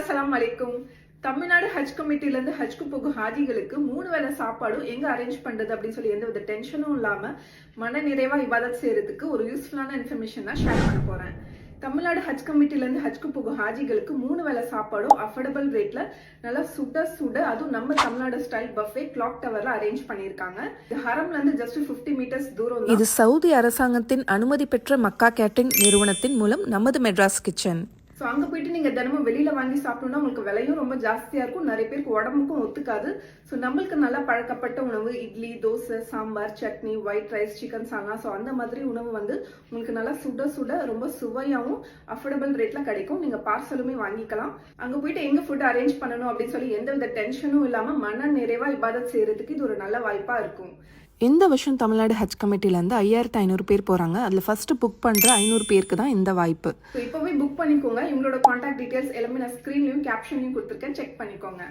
அஸ்ஸலாமு அலைக்கும். தமிழ்நாடு ஹஜ் கமிட்டில இருந்து ஹஜ்க்கு போகும் ஹாஜிகளுக்கு 3 வேளை சாப்பாடும் எங்க அரேஞ்ச் பண்றது அப்படின்னு சொல்லி எந்த வித டென்ஷனும் இல்லாம மன நிறைவா இபாதத் செய்யறதுக்கு ஒரு யூஸ்ஃபுல்லான இன்ஃபர்மேஷன் தான் ஷேர் பண்ண போறேன். தமிழ்நாடு ஹஜ் கமிட்டில இருந்து ஹஜ்க்கு போகும் ஹாஜிகளுக்கு 3 வேளை சாப்பாடும் அஃபோர்டபிள் ரேட்ல நல்லா சுட அதுவும் நம்ம தமிழ்நாடு ஸ்டைல் பஃபே கிளாக் டவர்ல அரேஞ்ச் பண்ணிருக்காங்க. இது ஹரம்ல இருந்து ஜஸ்ட் 50 மீட்டர்ஸ் தூரம். இது சவுதி அரசாங்கத்தின் அனுமதி பெற்ற மக்கா கேட்டரிங் நிறுவனத்தின் மூலம் நமது மெட்ராஸ் கிச்சன். ஸோ அங்கே போயிட்டு நீங்கள் தினமும் வெளியில் வாங்கி சாப்பிட்டோம்னா உங்களுக்கு விலையும் ரொம்ப ஜாஸ்தியாக இருக்கும், நிறைய பேருக்கு உடம்புக்கும் ஒத்துக்காது. ஸோ நம்மளுக்கு நல்லா பழக்கப்பட்ட உணவு idli, dosa, sambar, chutney, white rice, chicken salna, so அந்த மாதிரி உணவு வந்து உங்களுக்கு நல்லா சுட ரொம்ப சுவையாகவும் அஃபோர்டபுள் ரேட்டில் கிடைக்கும். நீங்கள் பார்சலுமே வாங்கிக்கலாம். அங்கே போயிட்டு எங்கே ஃபுட் அரேஞ்ச் பண்ணணும் அப்படின்னு சொல்லி எந்த வித டென்ஷனும் இல்லாமல் மன நிறைவாக இபாதத் செய்கிறதுக்கு இது ஒரு நல்ல வாய்ப்பாக இருக்கும். இந்த வருஷம் தமிழ்நாடு ஹஜ் கமிட்டிலேருந்து 5500 பேர் போகிறாங்க. அதில் ஃபர்ஸ்ட் புக் பண்ணுற 500 பேருக்கு தான் இந்த வாய்ப்பு. இப்போவே புக் பண்ணிக்கோங்க. இவங்களோட கான்டாக்ட் டீடைல்ஸ் எல்லாமே நான் ஸ்க்ரீன்லையும் கேப்ஷன்லையும் கொடுத்துருக்கேன், செக் பண்ணிக்கோங்க.